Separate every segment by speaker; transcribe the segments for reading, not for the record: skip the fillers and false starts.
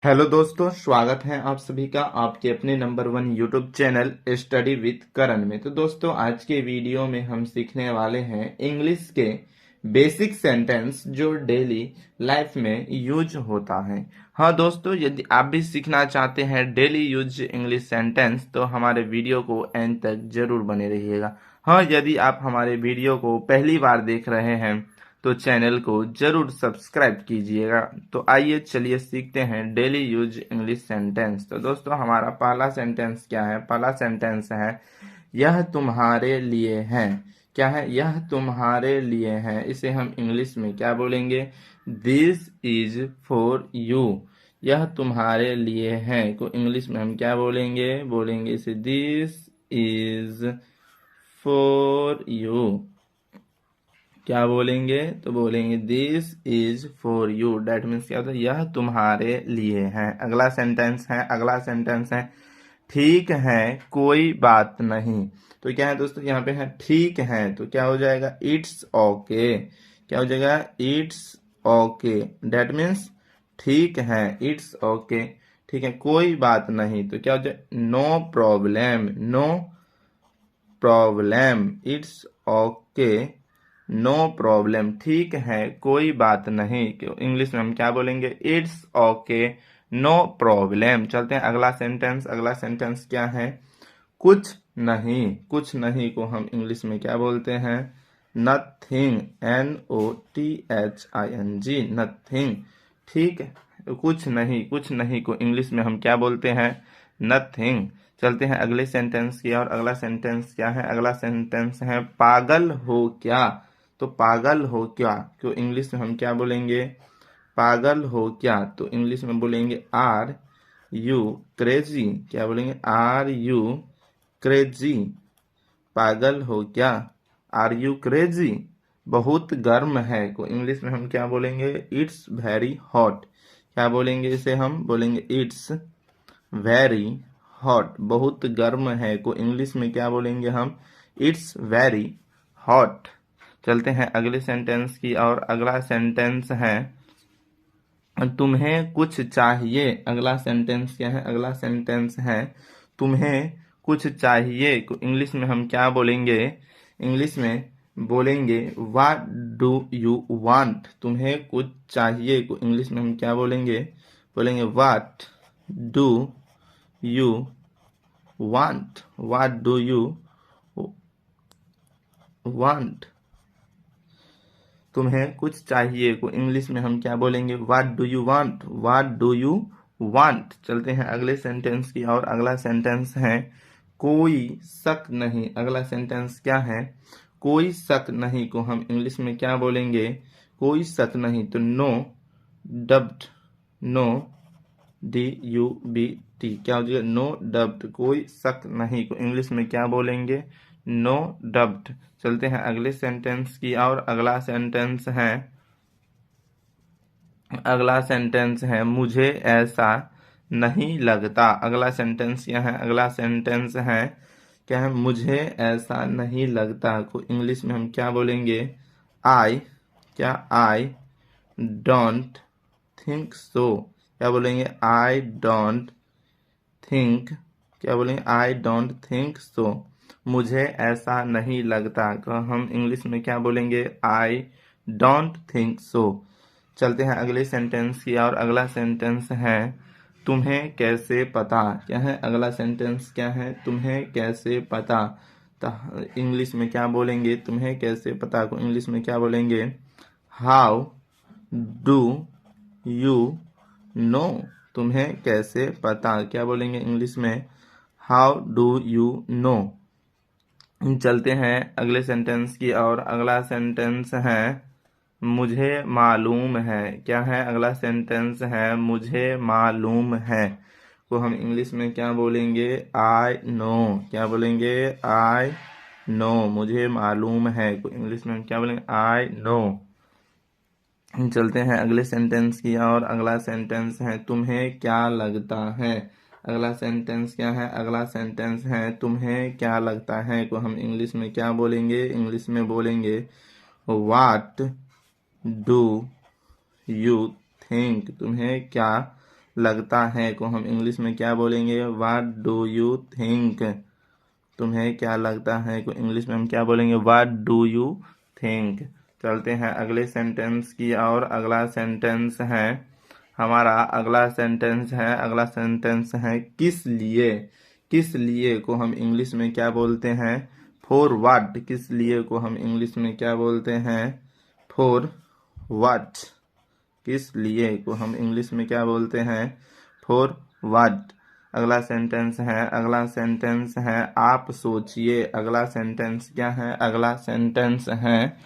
Speaker 1: Hello दोस्तों, स्वागत है आप सभी का आपके अपने नंबर 1 YouTube channel study with Karan में। तो दोस्तों, आज के वीडियो में हम सीखने वाले हैं इंग्लिश के बेसिक सेंटेंस जो डेली लाइफ में यूज होता है। हाँ दोस्तों, यदि आप भी सीखना चाहते हैं डेली यूज इंग्लिश सेंटेंस तो हमारे वीडियो को एंड तक जरूर बने रहिएगा। हाँ, यदि आप हमारे वीडियो को पहली बार देख रहे हैं तो चैनल को जरूर सब्सक्राइब कीजिएगा। तो आइए चलिए सीखते हैं डेली यूज इंग्लिश सेंटेंस। तो दोस्तों, हमारा पहला सेंटेंस क्या है? पहला सेंटेंस है यह तुम्हारे लिए है। क्या है? यह तुम्हारे लिए है। इसे हम इंग्लिश में क्या बोलेंगे? This is for you. यह तुम्हारे लिए है को इंग्लिश में हम क्या बोलेंगे इसे दिस इज फॉर यू। क्या बोलेंगे? तो बोलेंगे this is for you. That means क्या होता है? यह तुम्हारे लिए है। अगला सेंटेंस है ठीक है कोई बात नहीं। तो क्या है दोस्तों? यहाँ पे है ठीक है तो क्या हो जाएगा? It's okay. क्या हो जाएगा? It's okay. डेट मीन्स ठीक है, इट्स ओके। ठीक है, कोई बात नहीं तो क्या हो जाए? No problem. No problem, it's okay, no problem. ठीक है कोई बात नहीं। इंग्लिश में हम क्या बोलेंगे? It's okay, no problem. चलते हैं अगला सेंटेंस क्या है? कुछ नहीं। कुछ नहीं को हम इंग्लिश में क्या बोलते हैं? नथिंग। NOTHING, nothing. ठीक है, तो कुछ नहीं को इंग्लिश में हम क्या बोलते हैं? नथिंग। चलते हैं अगले सेंटेंस की और अगला सेंटेंस क्या है? अगला सेंटेंस है पागल हो क्या। तो पागल हो क्या तो इंग्लिश में हम क्या बोलेंगे? पागल हो क्या तो इंग्लिश में बोलेंगे आर यू क्रेजी। क्या बोलेंगे? Are you crazy. पागल हो क्या? Are you crazy. बहुत गर्म है को इंग्लिश में हम क्या बोलेंगे? It's very hot. क्या बोलेंगे इसे? हम बोलेंगे इट्स वेरी हॉट। बहुत गर्म है को इंग्लिश में क्या बोलेंगे हम? It's very hot. चलते हैं अगले सेंटेंस की और अगला सेंटेंस है तुम्हें कुछ चाहिए। अगला सेंटेंस क्या है? अगला सेंटेंस है तुम्हें कुछ चाहिए को इंग्लिश में हम क्या बोलेंगे? इंग्लिश में बोलेंगे व्हाट डू यू वांट। तुम्हें कुछ चाहिए को इंग्लिश में हम क्या बोलेंगे what do you want. What do you want. तुम्हें कुछ चाहिए को इंग्लिश में हम क्या बोलेंगे? What do you want. What do you want. चलते हैं अगले सेंटेंस की और अगला सेंटेंस है कोई शक नहीं। अगला सेंटेंस क्या है? कोई शक नहीं को हम इंग्लिश में क्या बोलेंगे? कोई शक नहीं तो नो डब्ट। No DUBT। क्या हो जाएगा? नो डब्ट। कोई शक नहीं को इंग्लिश में क्या बोलेंगे? नो डब्ट। चलते हैं अगले सेंटेंस की और अगला सेंटेंस है मुझे ऐसा नहीं लगता। अगला सेंटेंस क्या है? अगला सेंटेंस है क्या है? मुझे ऐसा नहीं लगता को इंग्लिश में हम क्या बोलेंगे? I don't think so. क्या बोलेंगे? I don't think. क्या बोलेंगे? I don't think so. मुझे ऐसा नहीं लगता तो हम इंग्लिश में क्या बोलेंगे? I don't think so. चलते हैं अगले सेंटेंस की और अगला सेंटेंस है तुम्हें कैसे पता। क्या है? अगला सेंटेंस क्या है? तुम्हें कैसे पता। तो इंग्लिश में क्या बोलेंगे? तुम्हें कैसे पता को इंग्लिश में क्या बोलेंगे? How do you know. तुम्हें कैसे पता। क्या बोलेंगे इंग्लिश में? How do you know. चलते हैं अगले सेंटेंस की और अगला सेंटेंस है मुझे मालूम है। क्या है? अगला सेंटेंस है मुझे मालूम है को हम इंग्लिश में क्या बोलेंगे? I know. क्या बोलेंगे? I know. मुझे मालूम है को इंग्लिश में हम क्या बोलेंगे? I know. चलते हैं अगले सेंटेंस की और अगला सेंटेंस है तुम्हें क्या लगता है। अगला सेंटेंस क्या है? अगला सेंटेंस है तुम्हें क्या लगता है को हम इंग्लिश में क्या बोलेंगे? इंग्लिश में बोलेंगे व्हाट डू यू थिंक। तुम्हें क्या लगता है को हम इंग्लिश में क्या बोलेंगे? What do you think? तुम्हें क्या लगता है को इंग्लिश में हम क्या बोलेंगे? What do you think? चलते हैं अगले सेंटेंस की और अगला सेंटेंस है हमारा अगला सेंटेंस है किस लिए। किस लिए को हम इंग्लिश में क्या बोलते हैं? For what. किस लिए को हम इंग्लिश में क्या बोलते हैं? For what. किस लिए को हम इंग्लिश में क्या बोलते हैं? For what. अगला सेंटेंस है आप सोचिए। अगला सेंटेंस क्या है? अगला सेंटेंस है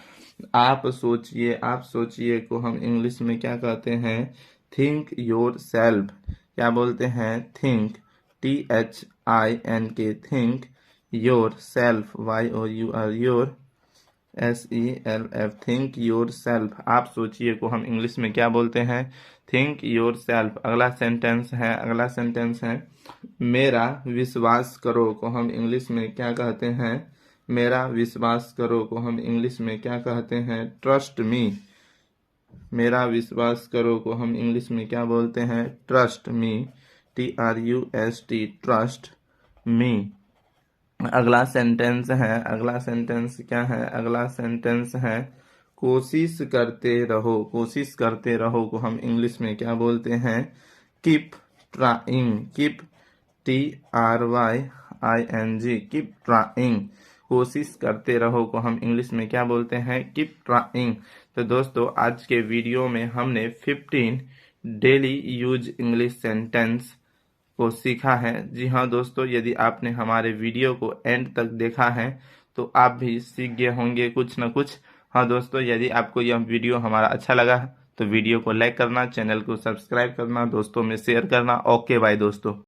Speaker 1: आप सोचिए। आप सोचिए को हम इंग्लिश में क्या कहते हैं? Think your self. क्या बोलते हैं? Think, THINK, think your self, YOUR SELF, think your self. आप सोचिए को हम इंग्लिश में क्या बोलते हैं? Think your self. अगला सेंटेंस है मेरा विश्वास करो को हम इंग्लिश में क्या कहते हैं? मेरा विश्वास करो को हम इंग्लिश में क्या कहते हैं? Trust me. मेरा विश्वास करो को हम इंग्लिश में क्या बोलते हैं? Trust me, TRUST, trust me. अगला सेंटेंस क्या है? अगला सेंटेंस है कोशिश करते रहो। कोशिश करते रहो को हम इंग्लिश में क्या बोलते हैं? Keep trying. Keep, TRYING, keep trying. कोशिश करते रहो को हम इंग्लिश में क्या बोलते हैं? Keep trying. तो दोस्तों आज के वीडियो में हमने 15 डेली यूज इंग्लिश सेंटेंस को सीखा है। जी हाँ दोस्तों, यदि आपने हमारे वीडियो को एंड तक देखा है तो आप भी सीख गए होंगे कुछ न कुछ। हाँ दोस्तों, यदि आपको यह वीडियो हमारा अच्छा लगा तो वीडियो को लाइक करना, चैनल को सब्सक्राइब करना, दोस्तों में शेयर करना। ओके बाय दोस्तों।